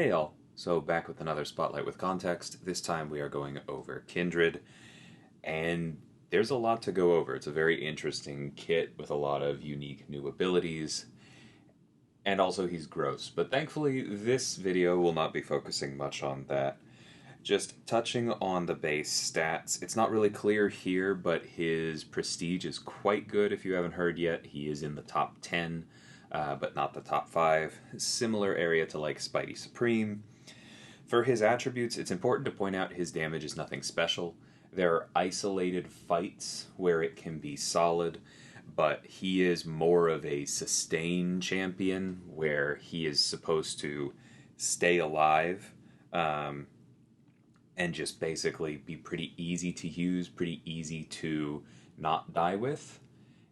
Hey all, so back with another Spotlight with Context. This time we are going over Kindred, and there's a lot to go over. It's a very interesting kit with a lot of unique new abilities, and also he's gross. But thankfully, this video will not be focusing much on that. Just touching on the base stats. It's not really clear here, but his prestige is quite good if you haven't heard yet. He is in the top 10, but not the top 5. Similar area to like Spidey Supreme. For his attributes, it's important to point out his damage is nothing special. There are isolated fights where it can be solid, but he is more of a sustain champion where he is supposed to stay alive and just basically be pretty easy to use, pretty easy to not die with.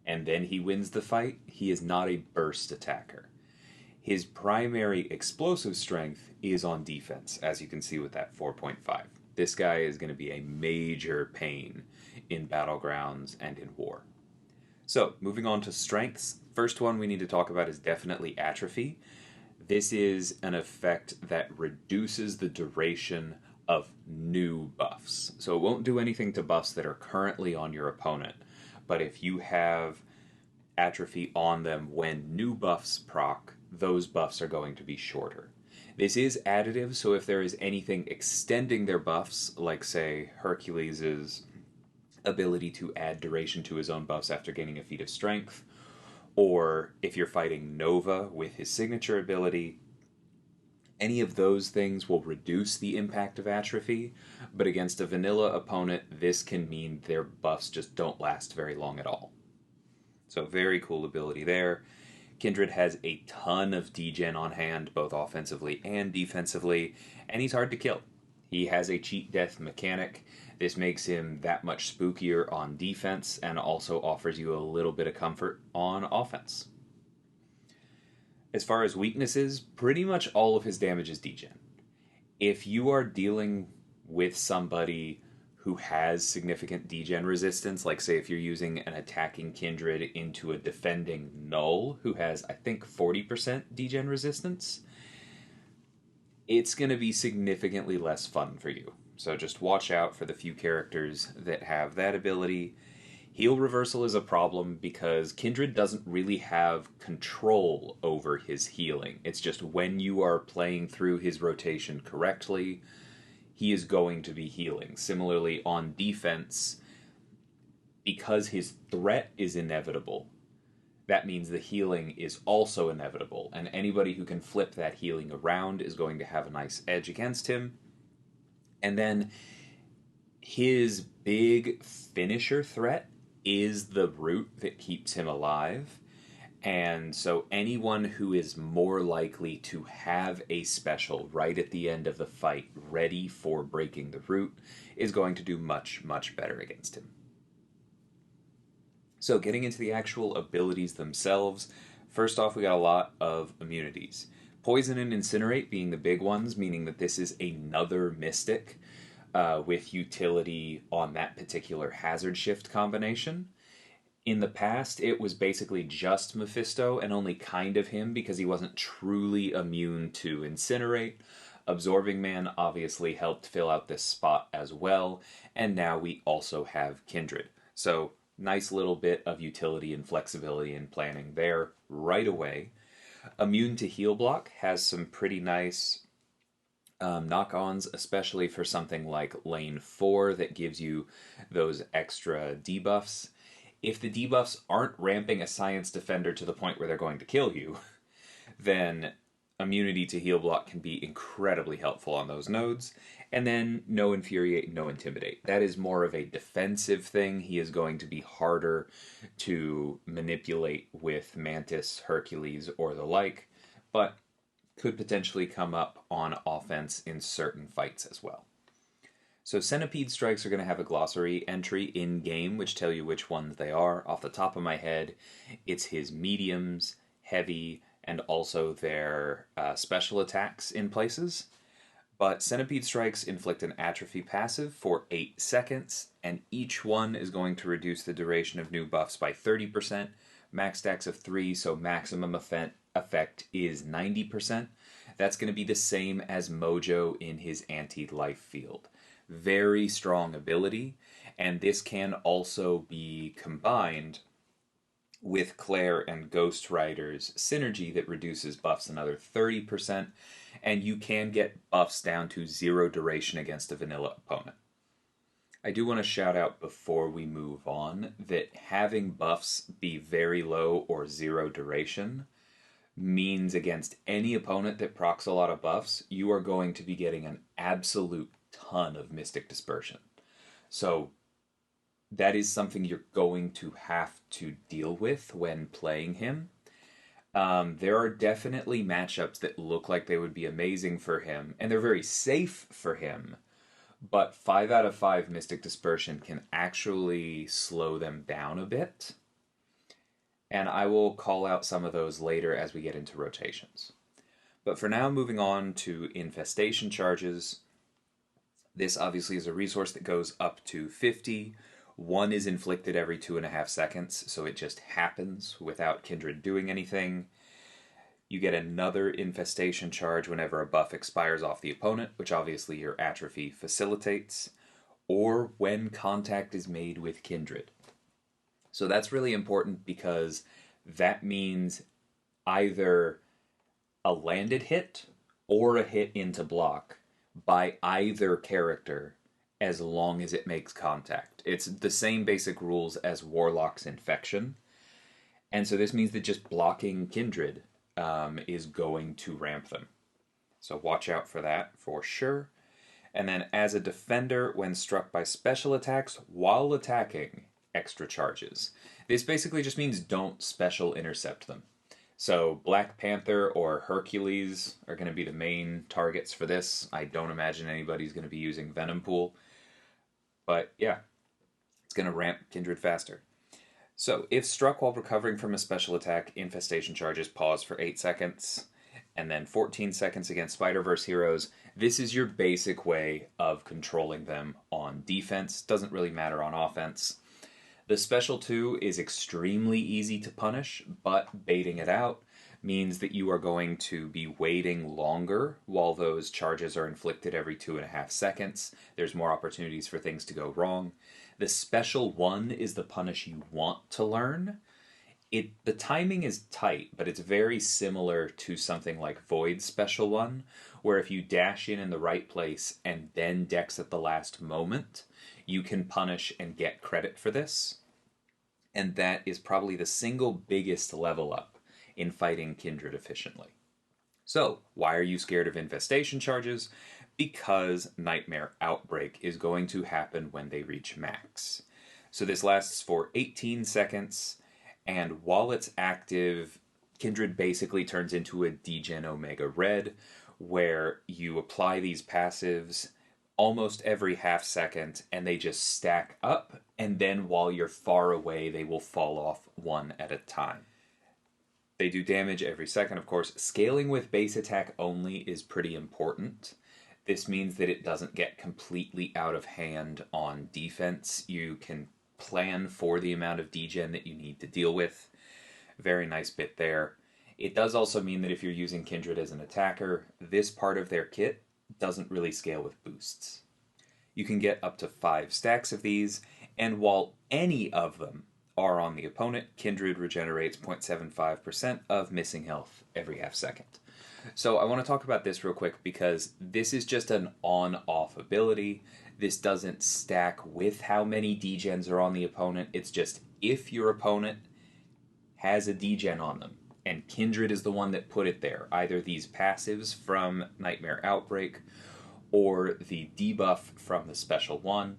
And then he wins the fight. He is not a burst attacker. His primary explosive strength is on defense, as you can see with that 4.5. This guy is going to be a major pain in battlegrounds and in war. So, moving on to strengths. First one we need to talk about is definitely atrophy. This is an effect that reduces the duration of new buffs. So it won't do anything to buffs that are currently on your opponent. But if you have atrophy on them when new buffs proc, those buffs are going to be shorter. This is additive, so if there is anything extending their buffs, like say Hercules' ability to add duration to his own buffs after gaining a feat of strength, or if you're fighting Nova with his signature ability, any of those things will reduce the impact of atrophy, but against a vanilla opponent, this can mean their buffs just don't last very long at all. So very cool ability there. Kindred has a ton of degen on hand, both offensively and defensively, and he's hard to kill. He has a cheat death mechanic. This makes him that much spookier on defense and also offers you a little bit of comfort on offense. As far as weaknesses, pretty much all of his damage is degen. If you are dealing with somebody who has significant degen resistance, like say if you're using an attacking Kindred into a defending Null who has, I think, 40% degen resistance, it's going to be significantly less fun for you. So just watch out for the few characters that have that ability. Heal reversal is a problem because Kindred doesn't really have control over his healing. It's just when you are playing through his rotation correctly, he is going to be healing. Similarly, on defense, because his threat is inevitable, that means the healing is also inevitable, and anybody who can flip that healing around is going to have a nice edge against him. And then his big finisher threat is the root that keeps him alive. And so anyone who is more likely to have a special right at the end of the fight ready for breaking the root is going to do much, much better against him. So getting into the actual abilities themselves, first off we got a lot of immunities. Poison and Incinerate being the big ones, meaning that this is another Mystic with utility on that particular hazard shift combination. In the past, it was basically just Mephisto and only kind of him because he wasn't truly immune to Incinerate. Absorbing Man obviously helped fill out this spot as well, and now we also have Kindred. So, nice little bit of utility and flexibility and planning there right away. Immune to Heal Block has some pretty nice knock-ons, especially for something like Lane 4 that gives you those extra debuffs. If the debuffs aren't ramping a Science Defender to the point where they're going to kill you, then immunity to heal block can be incredibly helpful on those nodes. And then no Infuriate, no Intimidate. That is more of a defensive thing. He is going to be harder to manipulate with Mantis, Hercules, or the like, but could potentially come up on offense in certain fights as well. So Centipede Strikes are going to have a glossary entry in-game, which tell you which ones they are. Off the top of my head, it's his mediums, heavy, and also their special attacks in places. But Centipede Strikes inflict an atrophy passive for 8 seconds, and each one is going to reduce the duration of new buffs by 30%. Max stacks of 3, so maximum effect is 90%. That's going to be the same as Mojo in his anti-life field. Very strong ability, and this can also be combined with Claire and Ghost Rider's synergy that reduces buffs another 30%, and you can get buffs down to 0 duration against a vanilla opponent. I do want to shout out before we move on that having buffs be very low or 0 duration means against any opponent that procs a lot of buffs, you are going to be getting an absolute ton of Mystic Dispersion. So that is something you're going to have to deal with when playing him. There are definitely matchups that look like they would be amazing for him, and they're very safe for him, but 5 out of 5 Mystic Dispersion can actually slow them down a bit. And I will call out some of those later as we get into rotations. But for now, moving on to Infestation Charges. This obviously is a resource that goes up to 50. 1 is inflicted every 2.5 seconds, so it just happens without Kindred doing anything. You get another Infestation Charge whenever a buff expires off the opponent, which obviously your Atrophy facilitates, or when contact is made with Kindred. So that's really important because that means either a landed hit or a hit into block by either character as long as it makes contact. It's the same basic rules as Warlock's Infection. And so this means that just blocking Kindred is going to ramp them. So watch out for that for sure. And then as a defender, when struck by special attacks while attacking, extra charges. This basically just means don't special intercept them. So Black Panther or Hercules are going to be the main targets for this. I don't imagine anybody's going to be using Venom Pool. But yeah, it's going to ramp Kindred faster. So if struck while recovering from a special attack, Infestation Charges pause for 8 seconds, and then 14 seconds against Spider-Verse heroes. This is your basic way of controlling them on defense. Doesn't really matter on offense. The Special 2 is extremely easy to punish, but baiting it out means that you are going to be waiting longer while those charges are inflicted every 2.5 seconds. There's more opportunities for things to go wrong. The Special 1 is the punish you want to learn. The timing is tight, but it's very similar to something like Void's Special 1, where if you dash in the right place and then dex at the last moment, you can punish and get credit for this. And that is probably the single biggest level up in fighting Kindred efficiently. So, why are you scared of Infestation Charges? Because Nightmare Outbreak is going to happen when they reach max. So this lasts for 18 seconds, and while it's active, Kindred basically turns into a Degen Omega Red, where you apply these passives almost every half second, and they just stack up, and then while you're far away, they will fall off one at a time. They do damage every second, of course. Scaling with base attack only is pretty important. This means that it doesn't get completely out of hand on defense. You can plan for the amount of degen that you need to deal with. Very nice bit there. It does also mean that if you're using Kindred as an attacker, this part of their kit doesn't really scale with boosts. You can get up to 5 stacks of these, and while any of them are on the opponent, Kindred regenerates 0.75% of missing health every half second. So I want to talk about this real quick because this is just an on-off ability. This doesn't stack with how many degens are on the opponent. It's just if your opponent has a degen on them, and Kindred is the one that put it there, either these passives from Nightmare Outbreak or the debuff from the Special 1,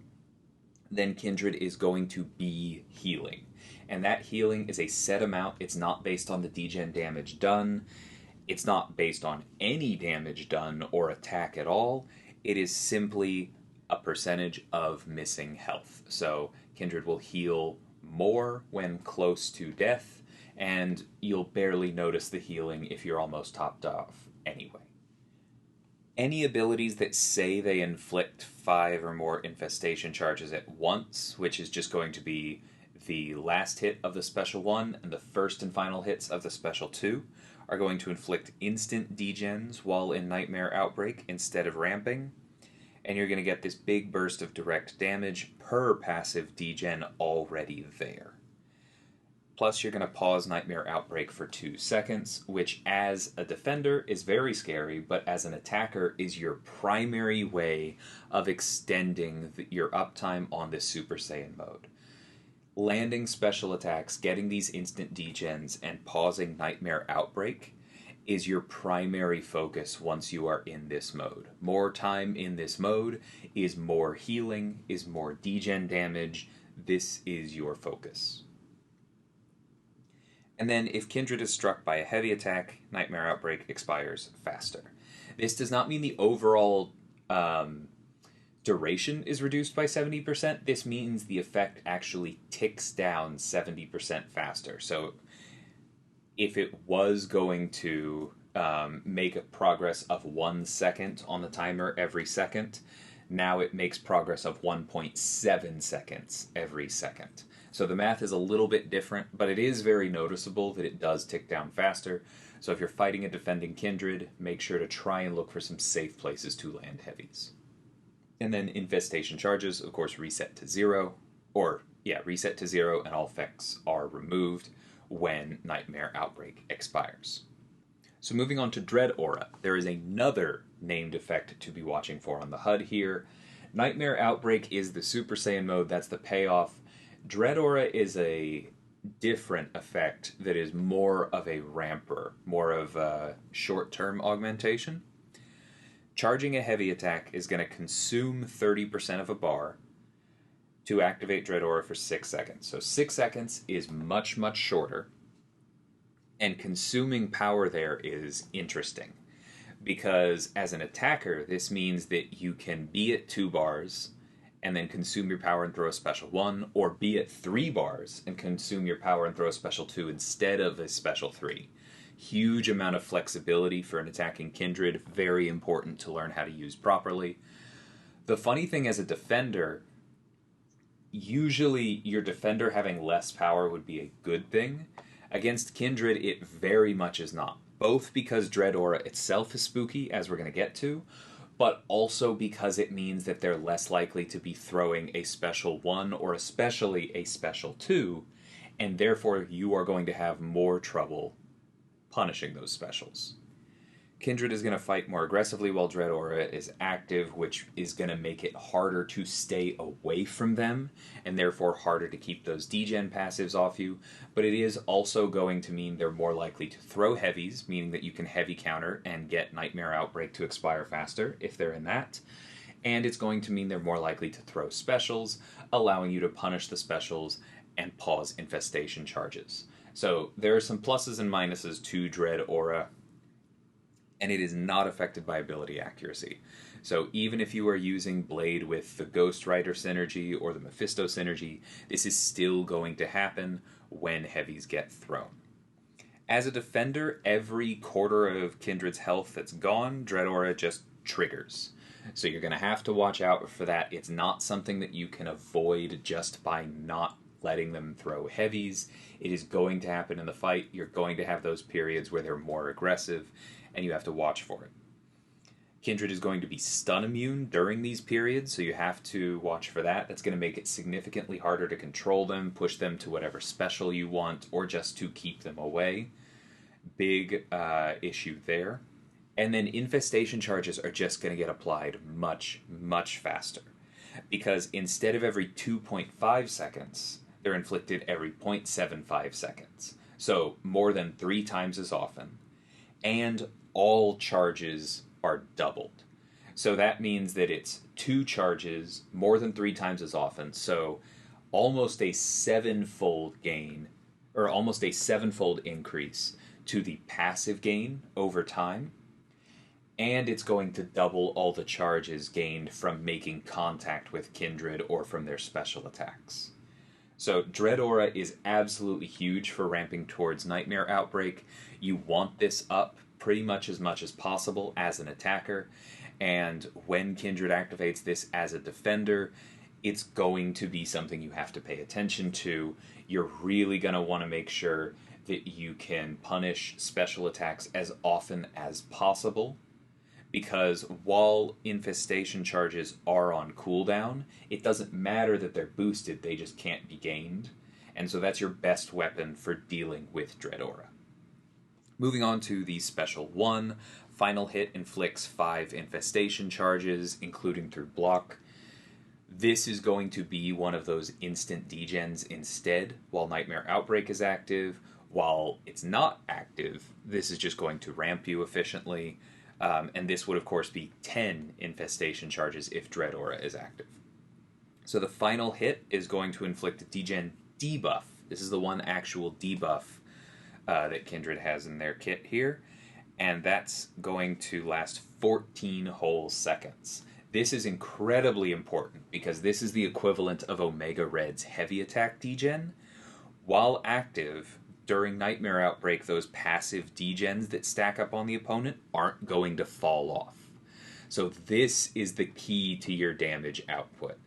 then Kindred is going to be healing. And that healing is a set amount. It's not based on the degen damage done. It's not based on any damage done or attack at all. It is simply a percentage of missing health. So Kindred will heal more when close to death, and you'll barely notice the healing if you're almost topped off anyway. Any abilities that say they inflict 5 or more infestation charges at once, which is just going to be the last hit of the Special 1 and the first and final hits of the Special 2, are going to inflict instant degens while in Nightmare Outbreak instead of ramping, and you're going to get this big burst of direct damage per passive degen already there. Plus, you're going to pause Nightmare Outbreak for 2 seconds, which as a defender is very scary, but as an attacker is your primary way of extending your uptime on this Super Saiyan mode. Landing special attacks, getting these instant degens, and pausing Nightmare Outbreak is your primary focus once you are in this mode. More time in this mode is more healing, is more degen damage. This is your focus. And then if Kindred is struck by a heavy attack, Nightmare Outbreak expires faster. This does not mean the overall duration is reduced by 70%. This means the effect actually ticks down 70% faster. So if it was going to make a progress of 1 second on the timer every second, now it makes progress of 1.7 seconds every second. So the math is a little bit different, but it is very noticeable that it does tick down faster. So if you're fighting a defending Kindred, make sure to try and look for some safe places to land heavies. And then Infestation Charges, of course, reset to 0, reset to 0, and all effects are removed when Nightmare Outbreak expires. So moving on to Dread Aura, there is another named effect to be watching for on the HUD here. Nightmare Outbreak is the Super Saiyan mode, that's the payoff. Dread Aura is a different effect that is more of a ramper, more of a short-term augmentation. Charging a heavy attack is going to consume 30% of a bar to activate Dread Aura for 6 seconds. So 6 seconds is much, much shorter. And consuming power there is interesting. Because as an attacker, this means that you can be at 2 bars and then consume your power and throw a special 1, or be at 3 bars and consume your power and throw a special 2 instead of a special 3. Huge amount of flexibility for an attacking Kindred, very important to learn how to use properly. The funny thing as a defender, usually your defender having less power would be a good thing. Against Kindred, it very much is not. Both because Dread Aura itself is spooky, as we're going to get to, but also because it means that they're less likely to be throwing a special 1 or especially a special 2, and therefore you are going to have more trouble punishing those specials. Kindred is going to fight more aggressively while Dread Aura is active, which is going to make it harder to stay away from them, and therefore harder to keep those degen passives off you, but it is also going to mean they're more likely to throw heavies, meaning that you can heavy counter and get Nightmare Outbreak to expire faster if they're in that, and it's going to mean they're more likely to throw specials, allowing you to punish the specials and pause Infestation Charges. So there are some pluses and minuses to Dread Aura, and it is not affected by ability accuracy. So even if you are using Blade with the Ghost Rider synergy or the Mephisto synergy, this is still going to happen when heavies get thrown. As a defender, every quarter of Kindred's health that's gone, Dread Aura just triggers. So you're going to have to watch out for that. It's not something that you can avoid just by not letting them throw heavies. It is going to happen in the fight. You're going to have those periods where they're more aggressive, and you have to watch for it. Kindred is going to be stun immune during these periods, so you have to watch for that. That's going to make it significantly harder to control them, push them to whatever special you want, or just to keep them away. Big issue there. And then Infestation Charges are just going to get applied much, much faster. Because instead of every 2.5 seconds, they're inflicted every 0.75 seconds. So more than 3 times as often. And all charges are doubled. So that means that it's 2 charges more than 3 times as often. So almost a 7-fold gain, or almost a 7-fold increase to the passive gain over time. And it's going to double all the charges gained from making contact with Kindred or from their special attacks. So Dread Aura is absolutely huge for ramping towards Nightmare Outbreak. You want this up pretty much as possible as an attacker, and when Kindred activates this as a defender, it's going to be something you have to pay attention to. You're really going to want to make sure that you can punish special attacks as often as possible, because while infestation charges are on cooldown, it doesn't matter that they're boosted, they just can't be gained. And so that's your best weapon for dealing with Dread Aura. Moving on to the Special 1, final hit inflicts 5 infestation charges, including through block. This is going to be one of those instant degens instead, while Nightmare Outbreak is active. While it's not active, this is just going to ramp you efficiently, and this would of course be 10 infestation charges if Dread Aura is active. So the final hit is going to inflict a degen debuff. This is the one actual debuff that Kindred has in their kit here, and that's going to last 14 whole seconds. This is incredibly important because this is the equivalent of Omega Red's heavy attack degen. While active, during Nightmare Outbreak, those passive degens that stack up on the opponent aren't going to fall off. So this is the key to your damage output.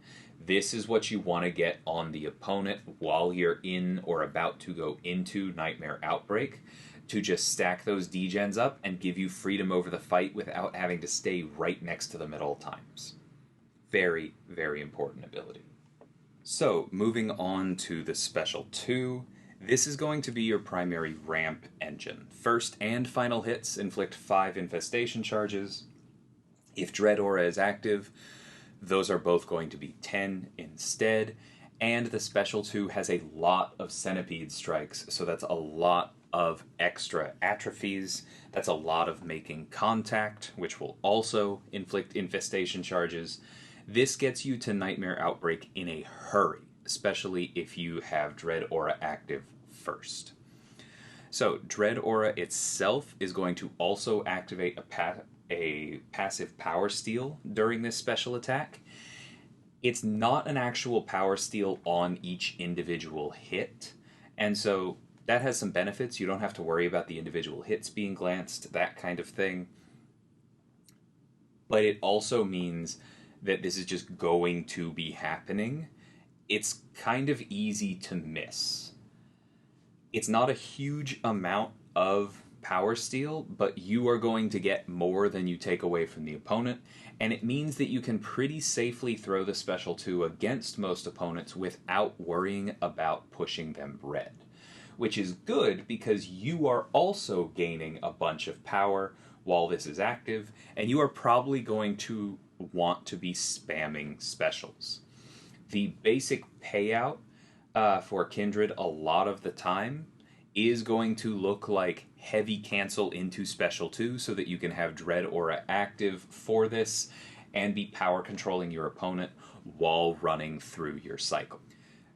This is what you want to get on the opponent while you're in or about to go into Nightmare Outbreak, to just stack those degens up and give you freedom over the fight without having to stay right next to them at all times. Very, very important ability. So, moving on to the Special 2, this is going to be your primary ramp engine. First and final hits inflict 5 infestation charges. If Dread Aura is active, those are both going to be 10 instead, and the Special 2 has a lot of centipede strikes, so that's a lot of extra atrophies, that's a lot of making contact, which will also inflict infestation charges. This gets you to Nightmare Outbreak in a hurry, especially if you have Dread Aura active first. So, Dread Aura itself is going to also activate a passive power steal during this special attack. It's not an actual power steal on each individual hit, and so that has some benefits. You don't have to worry about the individual hits being glanced, that kind of thing. But it also means that this is just going to be happening. It's kind of easy to miss. It's not a huge amount of power steal, but you are going to get more than you take away from the opponent, and it means that you can pretty safely throw the Special 2 against most opponents without worrying about pushing them red. Which is good because you are also gaining a bunch of power while this is active, and you are probably going to want to be spamming specials. The basic payout for Kindred a lot of the time is going to look like heavy cancel into Special 2 so that you can have Dread Aura active for this and be power controlling your opponent while running through your cycle.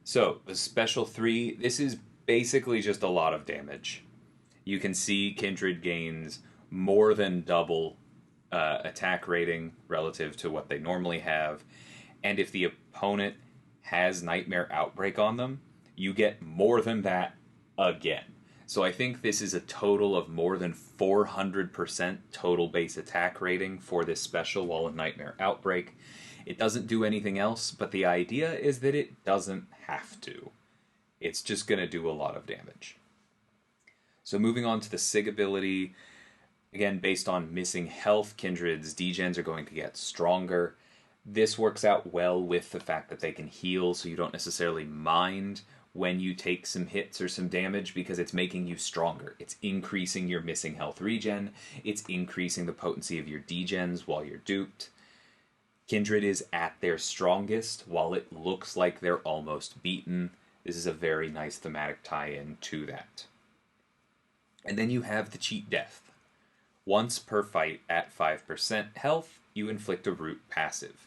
So, the Special 3, this is basically just a lot of damage. You can see Kindred gains more than double attack rating relative to what they normally have, and if the opponent has Nightmare Outbreak on them, you get more than that again. So I think this is a total of more than 400% total base attack rating for this special while in Nightmare Outbreak. It doesn't do anything else, but the idea is that it doesn't have to. It's just going to do a lot of damage. So moving on to the Sig ability, again, based on missing health, Kindred's degens are going to get stronger. This works out well with the fact that they can heal, so you don't necessarily mind when you take some hits or some damage because it's making you stronger. It's increasing your missing health regen. It's increasing the potency of your degens while you're duped. Kindred is at their strongest while it looks like they're almost beaten. This is a very nice thematic tie-in to that. And then you have the cheat death. Once per fight at 5% health, you inflict a root passive.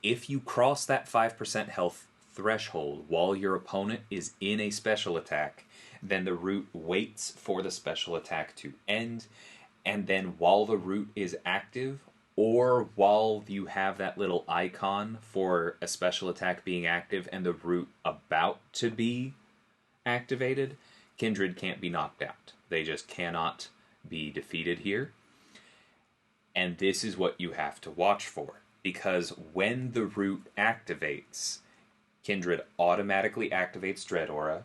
If you cross that 5% health threshold while your opponent is in a special attack, then the root waits for the special attack to end, and then while the root is active, or while you have that little icon for a special attack being active and the root about to be activated, Kindred can't be knocked out. They just cannot be defeated here. And this is what you have to watch for, because when the root activates, Kindred automatically activates Dread Aura,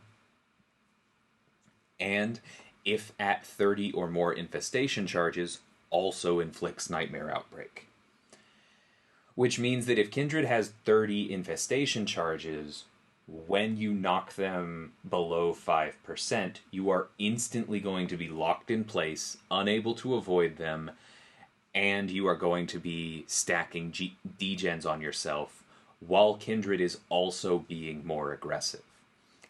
and if at 30 or more infestation charges, also inflicts Nightmare Outbreak. Which means that if Kindred has 30 infestation charges, when you knock them below 5%, you are instantly going to be locked in place, unable to avoid them, and you are going to be stacking degens on yourself, while Kindred is also being more aggressive.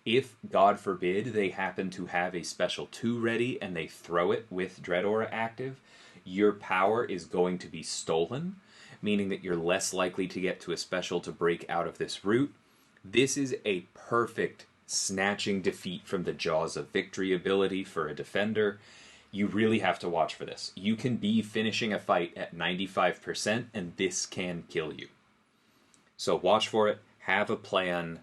If, God forbid, they happen to have a special 2 ready and they throw it with Dread Aura active, your power is going to be stolen, meaning that you're less likely to get to a special to break out of this route. This is a perfect snatching defeat from the jaws of victory ability for a defender. You really have to watch for this. You can be finishing a fight at 95% and this can kill you. So watch for it, have a plan.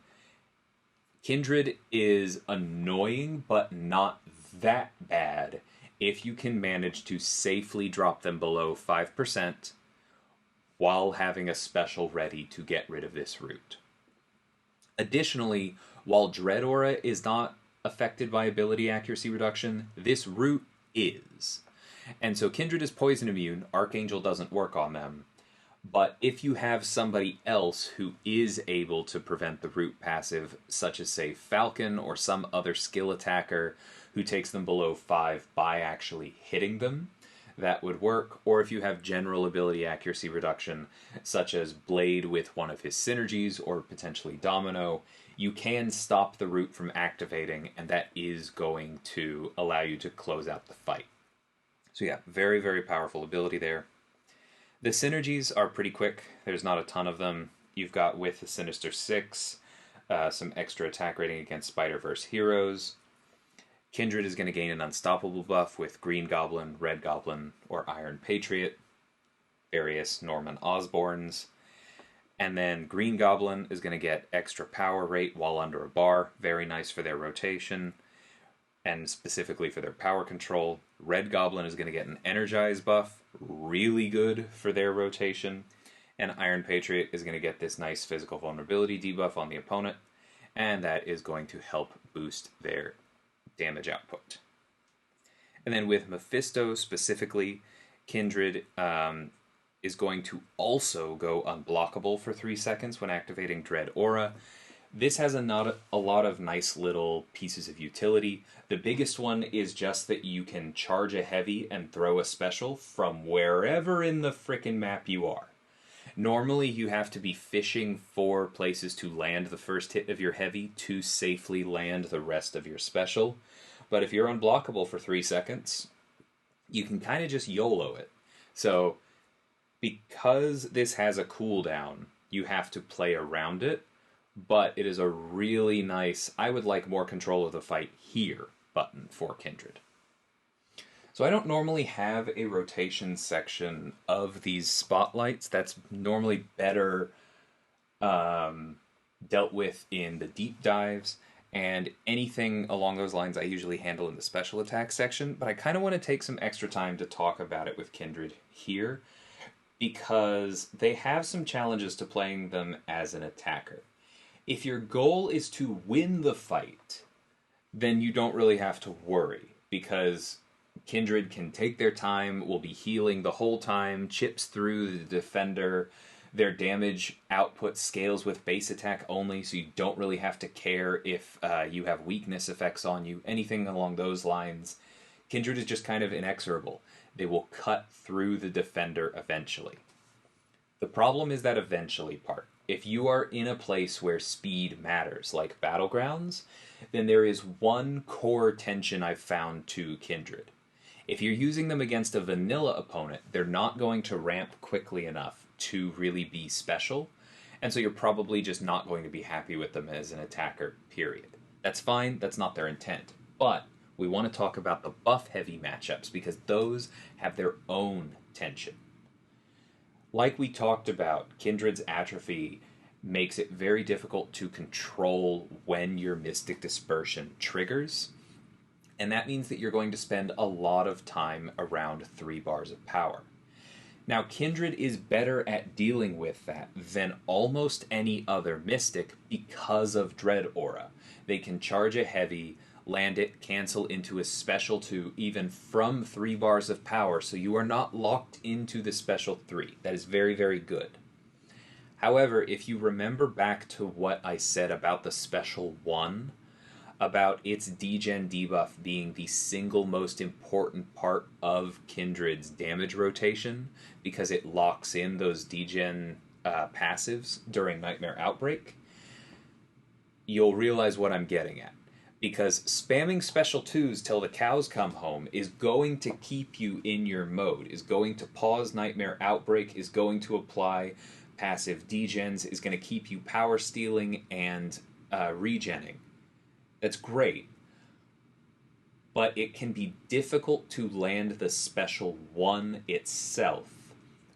Kindred is annoying, but not that bad if you can manage to safely drop them below 5% while having a special ready to get rid of this route. Additionally, while Dread Aura is not affected by ability accuracy reduction, this route is. And so Kindred is poison immune, Archangel doesn't work on them, but if you have somebody else who is able to prevent the root passive, such as, say, Falcon or some other skill attacker who takes them below 5 by actually hitting them, that would work. Or if you have general ability accuracy reduction, such as Blade with one of his Synergies or potentially Domino, you can stop the root from activating, and that is going to allow you to close out the fight. So yeah, very, very powerful ability there. The Synergies are pretty quick. There's not a ton of them. You've got with the Sinister 6, some extra attack rating against Spider-Verse heroes. Kindred is going to gain an Unstoppable buff with Green Goblin, Red Goblin, or Iron Patriot. Various Norman Osborns. And then Green Goblin is going to get extra power rate while under a bar. Very nice for their rotation, and specifically for their power control. Red Goblin is going to get an Energize buff. Really good for their rotation. And Iron Patriot is going to get this nice physical vulnerability debuff on the opponent, and that is going to help boost their damage output. And then with Mephisto specifically, Kindred is going to also go unblockable for 3 seconds when activating Dread Aura. This has a lot of nice little pieces of utility. The biggest one is just that you can charge a heavy and throw a special from wherever in the frickin' map you are. Normally you have to be fishing for places to land the first hit of your heavy to safely land the rest of your special. But if you're unblockable for 3 seconds, you can kind of just YOLO it. So because this has a cooldown, you have to play around it. But it is a really nice, I would like more control of the fight here button for Kindred. So I don't normally have a rotation section of these spotlights. That's normally better dealt with in the deep dives, and anything along those lines I usually handle in the special attack section, but I kind of want to take some extra time to talk about it with Kindred here, because they have some challenges to playing them as an attacker. If your goal is to win the fight, then you don't really have to worry, because Kindred can take their time, will be healing the whole time, chips through the defender. Their damage output scales with base attack only, so you don't really have to care if you have weakness effects on you, anything along those lines. Kindred is just kind of inexorable. They will cut through the defender eventually. The problem is that eventually part. If you are in a place where speed matters, like Battlegrounds, then there is one core tension I've found to Kindred. If you're using them against a vanilla opponent, they're not going to ramp quickly enough to really be special, and so you're probably just not going to be happy with them as an attacker, period. That's fine, that's not their intent. But we want to talk about the buff-heavy matchups, because those have their own tension. Like we talked about, Kindred's atrophy makes it very difficult to control when your Mystic Dispersion triggers, and that means that you're going to spend a lot of time around 3 bars of power. Now, Kindred is better at dealing with that than almost any other Mystic because of Dread Aura. They can charge a heavy, land it, cancel into a special 2, even from 3 bars of power, so you are not locked into the special 3. That is very, very good. However, if you remember back to what I said about the special 1, about its degen debuff being the single most important part of Kindred's damage rotation, because it locks in those degen passives during Nightmare Outbreak, you'll realize what I'm getting at. Because spamming special 2s till the cows come home is going to keep you in your mode, is going to pause Nightmare Outbreak, is going to apply passive degens, is going to keep you power stealing and regenning. That's great. But it can be difficult to land the special 1 itself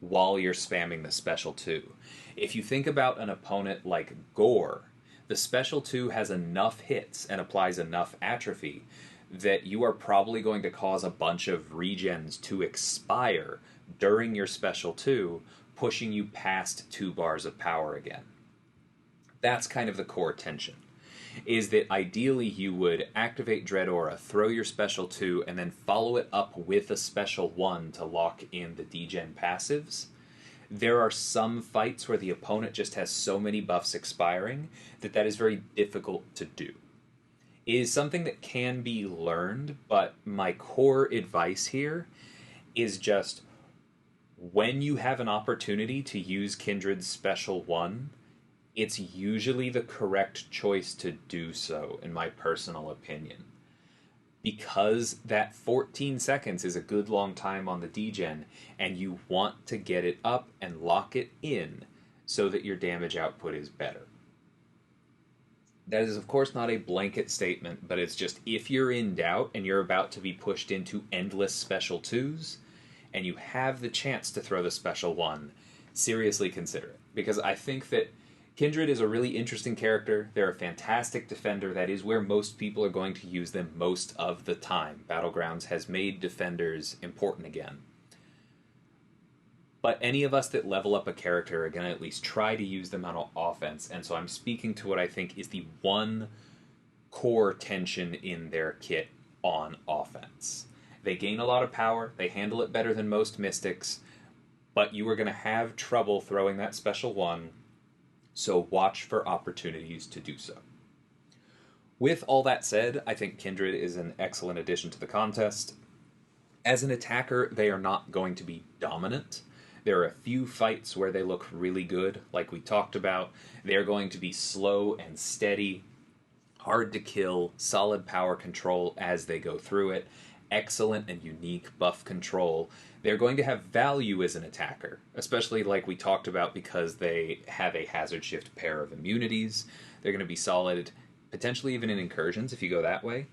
while you're spamming the special 2. If you think about an opponent like Gore, the special 2 has enough hits and applies enough atrophy that you are probably going to cause a bunch of regens to expire during your special 2, pushing you past 2 bars of power again. That's kind of the core tension, is that ideally you would activate Dread Aura, throw your special 2, and then follow it up with a special 1 to lock in the degen passives. There are some fights where the opponent just has so many buffs expiring that is very difficult to do. It is something that can be learned, but my core advice here is just, when you have an opportunity to use Kindred's special 1, it's usually the correct choice to do so, in my personal opinion. Because that 14 seconds is a good long time on the degen, and you want to get it up and lock it in so that your damage output is better. That is, of course, not a blanket statement, but it's just, if you're in doubt and you're about to be pushed into endless special 2s, and you have the chance to throw the special 1, seriously consider it. Because I think that Kindred is a really interesting character. They're a fantastic defender. That is where most people are going to use them most of the time. Battlegrounds has made defenders important again. But any of us that level up a character are going to at least try to use them on offense, and so I'm speaking to what I think is the one core tension in their kit on offense. They gain a lot of power, they handle it better than most Mystics, but you are going to have trouble throwing that special 1, so watch for opportunities to do so. With all that said, I think Kindred is an excellent addition to the contest. As an attacker, they are not going to be dominant. There are a few fights where they look really good, like we talked about. They're going to be slow and steady, hard to kill, solid power control as they go through it, excellent and unique buff control. They're going to have value as an attacker, especially like we talked about because they have a hazard shift pair of immunities. They're going to be solid, potentially even in incursions if you go that way.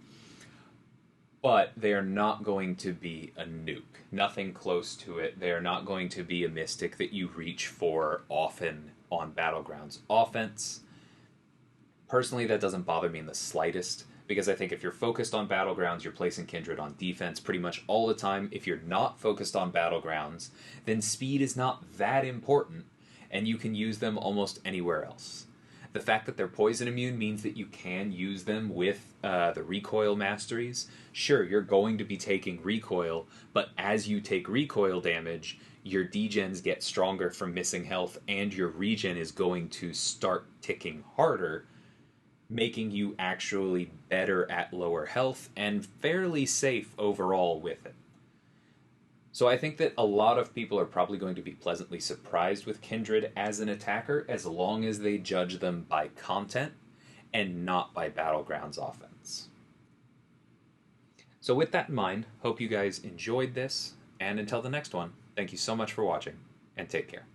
But they are not going to be a nuke. Nothing close to it. They are not going to be a Mystic that you reach for often on Battlegrounds offense. Personally, that doesn't bother me in the slightest, because I think if you're focused on Battlegrounds, you're placing Kindred on defense pretty much all the time. If you're not focused on Battlegrounds, then speed is not that important, and you can use them almost anywhere else. The fact that they're poison immune means that you can use them with the recoil masteries. Sure, you're going to be taking recoil, but as you take recoil damage, your degens get stronger from missing health, and your regen is going to start ticking harder, making you actually better at lower health and fairly safe overall with it. So I think that a lot of people are probably going to be pleasantly surprised with Kindred as an attacker, as long as they judge them by content and not by Battlegrounds offense. So with that in mind, hope you guys enjoyed this, and until the next one, thank you so much for watching, and take care.